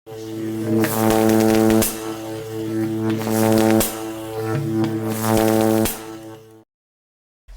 Hello,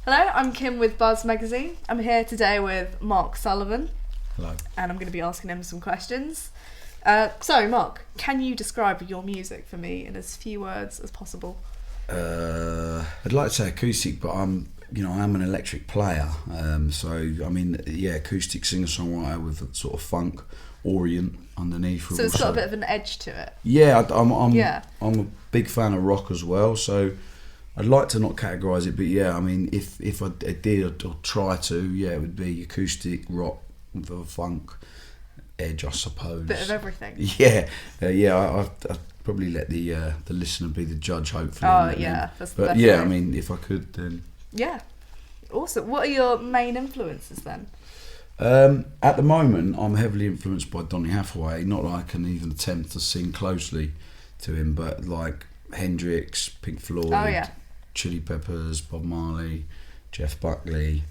I'm Kim with Buzz Magazine. I'm here today with Mark Sullivan. Hello. And I'm going to be asking him some questions. So, Mark, can you describe your music for me in as few words as possible? I'd like to say acoustic, but I am an electric player. Acoustic singer-songwriter with a sort of funk orient underneath. So it's got a bit of an edge to it. Yeah, I'm a big fan of rock as well, so I'd like to not categorise it, but yeah, I mean, if I did or try to, yeah, it would be acoustic rock with a funk edge, I suppose. Bit of everything. Yeah, I'd probably let the listener be the judge, hopefully. Oh yeah, that's the best yeah, way. I mean, if I could, then yeah, awesome. What are your main influences then? At the moment, I'm heavily influenced by Donny Hathaway. Not that I can even attempt to sing closely to him, but like Hendrix, Pink Floyd, Chili Peppers, Bob Marley, Jeff Buckley.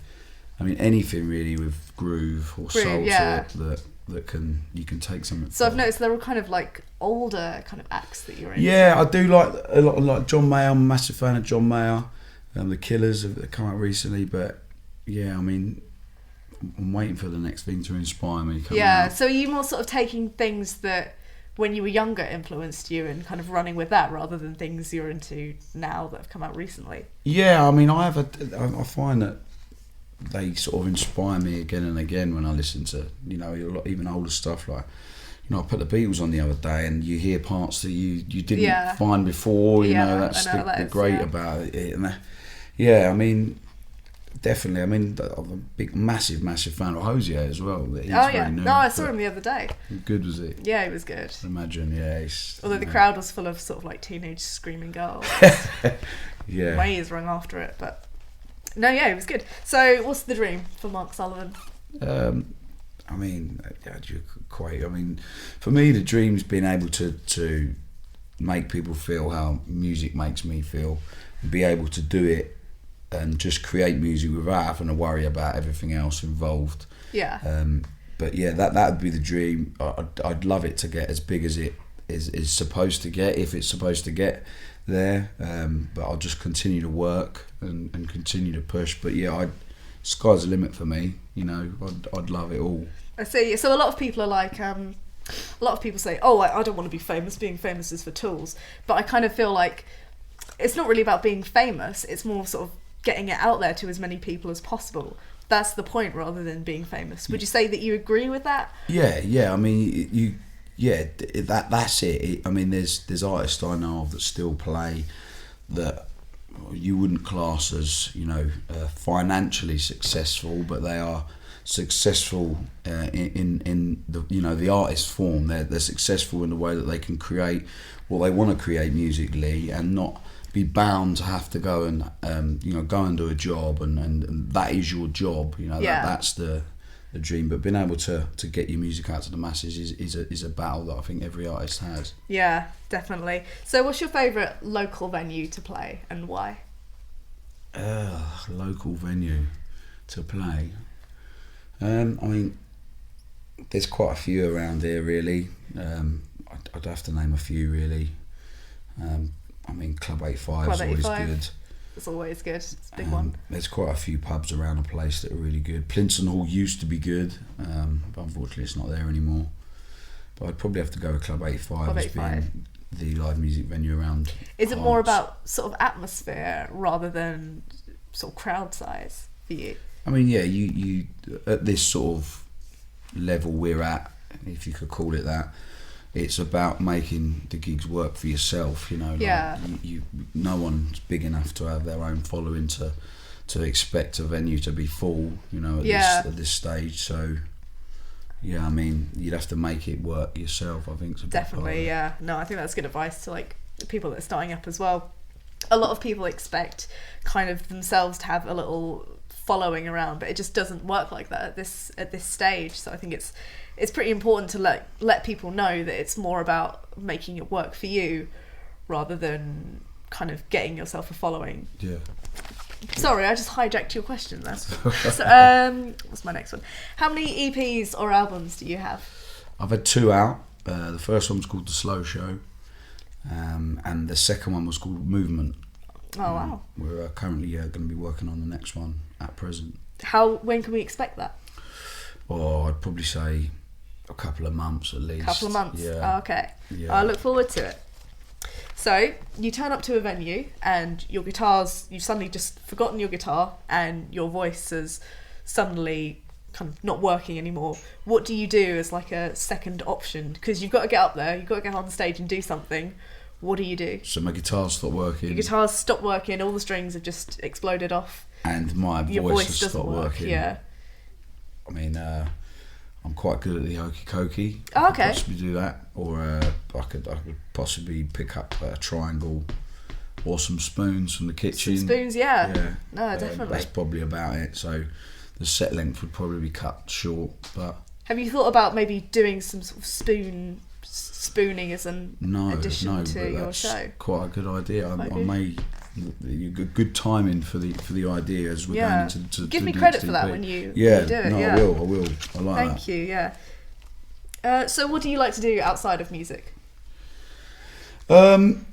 I mean, anything really with groove or soul to it that you can take something. So I've noticed they're all kind of like older kind of acts that you're into. Yeah, I do like a lot like John Mayer. I'm a massive fan of John Mayer. The Killers have come out recently, but yeah, I mean, I'm waiting for the next thing to inspire me. Out. So are you more sort of taking things that when you were younger influenced you and kind of running with that rather than things you're into now that have come out recently? Yeah, I mean, I find that they sort of inspire me again and again when I listen to, even older stuff. Like, I put the Beatles on the other day and you hear parts that you didn't find before, that's the great about it. And I mean, definitely. I mean, I'm a big, massive fan of Hosier as well. I saw him the other day. Good was it? Yeah, he was good. Imagine, yeah. Although the crowd was full of sort of like teenage screaming girls. Yeah. My ears rung after it, but no, yeah, it was good. So, what's the dream for Mark Sullivan? I mean, for me, the dream's being able to make people feel how music makes me feel, and be able to do it and just create music without having to worry about everything else involved. Yeah. But yeah, that would be the dream. I'd love it to get as big as it is supposed to get, if it's supposed to get there. But I'll just continue to work and continue to push. But yeah, sky's the limit for me. I'd love it all. I see. So a lot of people are like, a lot of people say, "Oh, I don't want to be famous. Being famous is for tools." But I kind of feel like it's not really about being famous. It's more sort of getting it out there to as many people as possible. That's the point, rather than being famous. Would you say that you agree with that? Yeah. I mean, that's it. I mean, there's artists I know of that still play that you wouldn't class as financially successful, but they are successful in the artist form. They're successful in the way that they can create what they want to create musically and not be bound to have to go and go and do a job and that is your job. That's the dream. But being able to get your music out to the masses is a battle that I think every artist has. Yeah, definitely. So what's your favourite local venue to play and why? Local venue to play. I mean, there's quite a few around here really. I'd have to name a few really. I mean, Club 85 is always good. It's always good. It's a big one. There's quite a few pubs around the place that are really good. Plinson Hall used to be good, but unfortunately it's not there anymore. But I'd probably have to go with Club 85 as being the live music venue around. Is it more about sort of atmosphere rather than sort of crowd size for you? I mean, yeah, you at this sort of level we're at, if you could call it that, it's about making the gigs work for yourself. No one's big enough to have their own following to expect a venue to be full. At this stage. So yeah, I mean, you'd have to make it work yourself. I think. Definitely, yeah. No, I think that's good advice to like people that are starting up as well. A lot of people expect kind of themselves to have a little following around, but it just doesn't work like that at this stage. So I think it's pretty important to let people know that it's more about making it work for you rather than kind of getting yourself a following. Yeah. Sorry, I just hijacked your question there. So, what's my next one? How many EPs or albums do you have? I've had 2 out. The first one was called The Slow Show, and the second one was called Movement. Oh wow! We're currently going to be working on the next one at present. When can we expect that? Oh, I'd probably say a couple of months at least. Couple of months. Yeah. Oh, okay. Yeah. I look forward to it. So you turn up to a venue and you've suddenly just forgotten your guitar and your voice is suddenly kind of not working anymore. What do you do as like a second option? Because you've got to get up there, you've got to get on stage and do something. What do you do? So my guitar stopped working. Your guitar's stopped working, all the strings have just exploded off. And my voice has stopped working. Yeah. I mean, I'm quite good at the hokey cokey. Oh, okay. I could possibly do that, or I could possibly pick up a triangle or some spoons from the kitchen. Some spoons, yeah. Yeah. No, definitely. That's probably about it. So the set length would probably be cut short. But have you thought about maybe doing some sort of spooning as an addition to your show? Quite a good idea. I may. Good timing for the idea as we're going into. Give me credit for that when you do it. No, yeah, I will. I like that. Thank you. Yeah. So, what do you like to do outside of music? On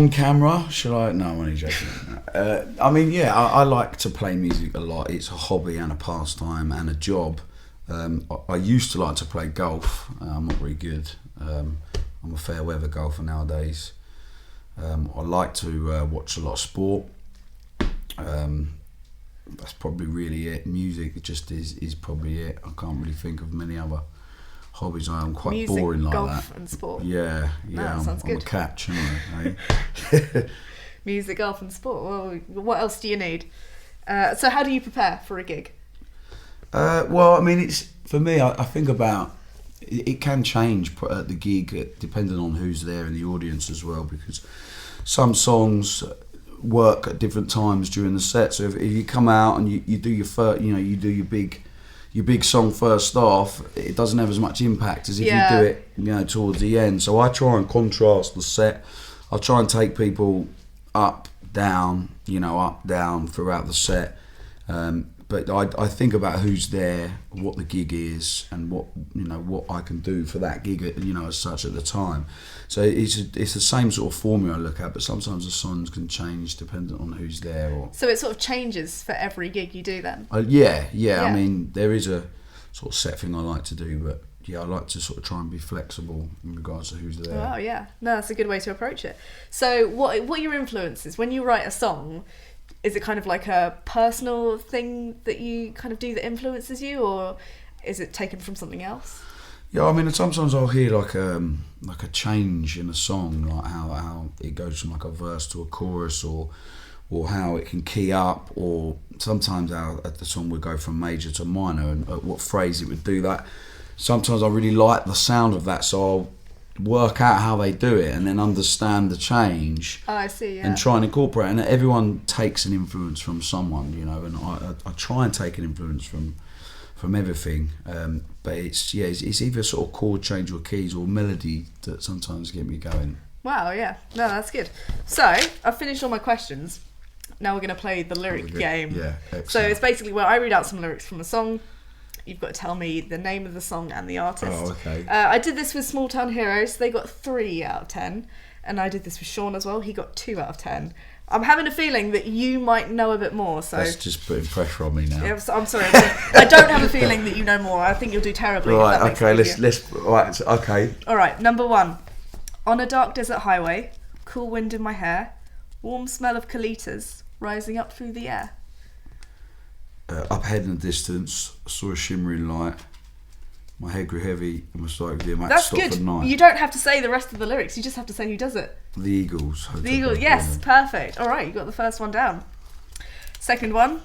camera, shall I? No, I'm only joking. I mean, yeah, I like to play music a lot. It's a hobby and a pastime and a job. I used to like to play golf. I'm not very good. I'm a fair weather golfer nowadays. I like to watch a lot of sport. That's probably really it. Music just is probably it. I can't really think of many other hobbies. I'm quite music, boring like golf, that. Music, golf and sport. Yeah. Sounds good. I'm a catch, aren't I? Music, golf and sport. Well, what else do you need? So how do you prepare for a gig? Well, I mean, it's for me. I think about it can change at the gig depending on who's there in the audience as well, because some songs work at different times during the set. So if you come out and you do your first, you do your big song first off, it doesn't have as much impact as if you do it towards the end. So I try and contrast the set. I try and take people up, down throughout the set. But I think about who's there, what the gig is, and what I can do for that gig, as such at the time. So it's the same sort of formula I look at, but sometimes the songs can change depending on who's there. So it sort of changes for every gig you do then? Yeah. I mean, there is a sort of set thing I like to do, but I like to sort of try and be flexible in regards to who's there. Oh yeah, no, that's a good way to approach it. So what are your influences when you write a song? Is it kind of like a personal thing that you kind of do that influences you, or is it taken from something else? Yeah, I mean, sometimes I'll hear like a change in a song, like how it goes from like a verse to a chorus, or how it can key up, or sometimes how the song would go from major to minor, and what phrase it would do that. Sometimes I really like the sound of that, so I'll work out how they do it and then understand the change. Oh, I see, yeah. And try and incorporate, and everyone takes an influence from someone, and I try and take an influence from everything, but it's either sort of chord change or keys or melody that sometimes get me going. Wow, yeah, no, that's good. So I've finished all my questions. Now we're going to play the lyric game. Yeah, excellent. So it's basically where I read out some lyrics from a song. You've got to tell me the name of the song and the artist. Oh, okay. I did this with Small Town Heroes. They got 3 out of 10. And I did this with Sean as well. He got 2 out of 10. I'm having a feeling that you might know a bit more. So that's just putting pressure on me now. Yeah, I'm sorry. I don't have a feeling that you know more. I think you'll do terribly. Right, okay, let's okay. All right, number 1. On a dark desert highway, cool wind in my hair, warm smell of colitas rising up through the air. Up ahead in the distance, I saw a shimmering light. My head grew heavy and was starting to be a match. That's good. You don't have to say the rest of the lyrics. You just have to say who does it. The Eagles. The Eagles, yes, perfect. All right, you got the first one down. Second one.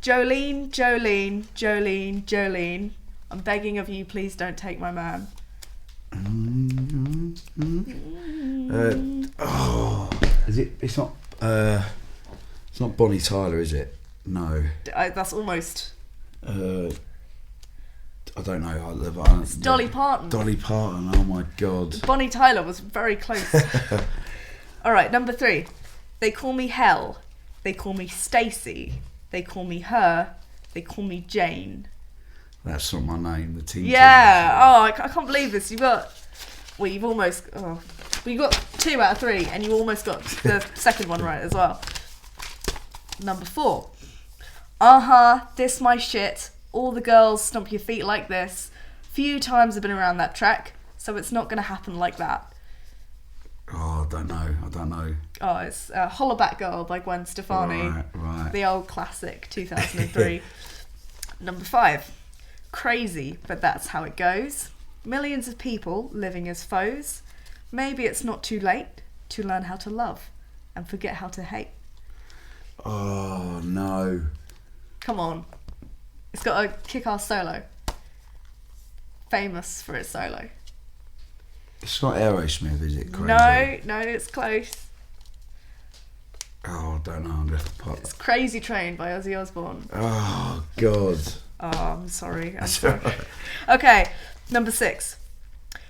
Jolene, Jolene, Jolene, Jolene. I'm begging of you, please don't take my man. Is it? It's not. It's not Bonnie Tyler, is it? No. That's almost. I don't know. It's Dolly Parton. Dolly Parton. Oh my God. Bonnie Tyler was very close. All right, number 3. They call me Hell. They call me Stacy. They call me her. They call me Jane. That's not my name. The team. Yeah. Oh, I can't believe this. You've almost. Oh, you got 2 out of 3, and you almost got the second one right as well. Number 4. This my shit. All the girls stomp your feet like this. Few times I've been around that track, so it's not gonna happen like that. Oh, I don't know. Oh, it's Hollaback Girl by Gwen Stefani. Right. The old classic, 2003. Number 5. Crazy, but that's how it goes. Millions of people living as foes. Maybe it's not too late to learn how to love and forget how to hate. Oh, no. Come on. It's got a kick-ass solo. Famous for its solo. It's not Aerosmith, is it? Crazy? No, it's close. Oh, I don't know. I'm going to pop. It's Crazy Train by Ozzy Osbourne. Oh, God. Oh, I'm sorry. Okay, number 6.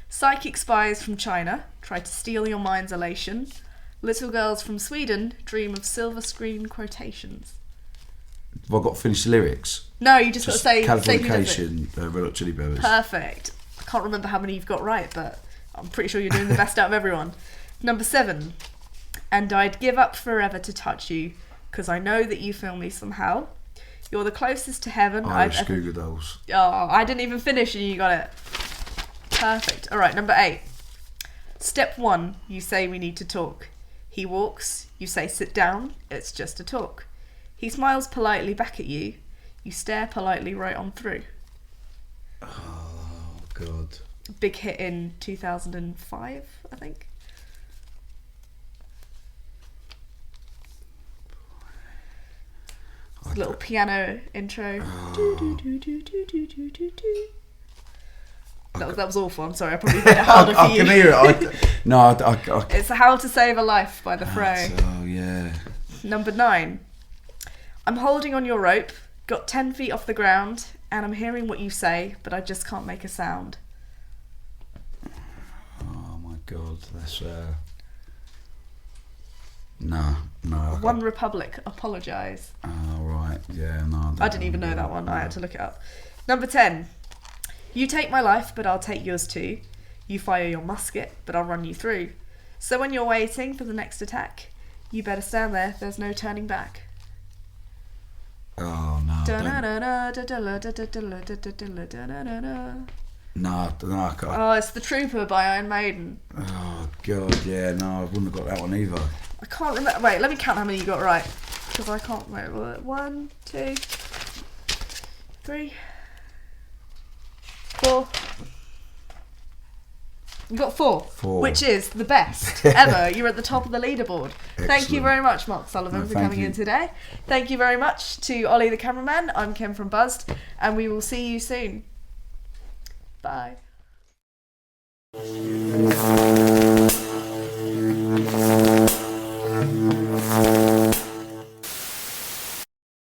Psychic spies from China try to steal your mind's elation. Little girls from Sweden dream of silver screen quotations. Have I got to finish the lyrics? No, you just got to say Californication, Red Hot Chili Peppers. Perfect. I can't remember how many you've got right, but I'm pretty sure you're doing the best out of everyone. Number 7. And I'd give up forever to touch you, 'cause I know that you feel me somehow. You're the closest to heaven I've ever... Cougar Dolls. Oh, I didn't even finish and you got it. Perfect. All right, number 8. Step 1, you say we need to talk. He walks, you say sit down, it's just a talk. He smiles politely back at you, you stare politely right on through. Oh, God. Big hit in 2005, I think. Little piano intro. Oh. That was awful. I'm sorry. I probably made it harder for you. I can hear it. It's How to Save a Life by The Fray. Oh, yeah. Number 9. I'm holding on your rope, got 10 feet off the ground, and I'm hearing what you say, but I just can't make a sound. Oh, my God. That's... No. One Republic, Apologise. Oh, right. Yeah, no. I didn't even know that one. I had to look it up. Number 10. You take my life, but I'll take yours too. You fire your musket, but I'll run you through. So when you're waiting for the next attack, you better stand there. There's no turning back. Oh, no. No, I can't. Oh, it's The Trooper by Iron Maiden. Oh, God, yeah, no, I wouldn't have got that one either. I can't remember. Wait, let me count how many you got right. Because I can't remember. 1, 2, 3, 4. You got 4, which is the best ever. You're at the top of the leaderboard. Excellent. Thank you very much, Mark Sullivan, for coming in today. Thank you very much to Ollie the cameraman. I'm Kim from Buzzed, and we will see you soon. Bye.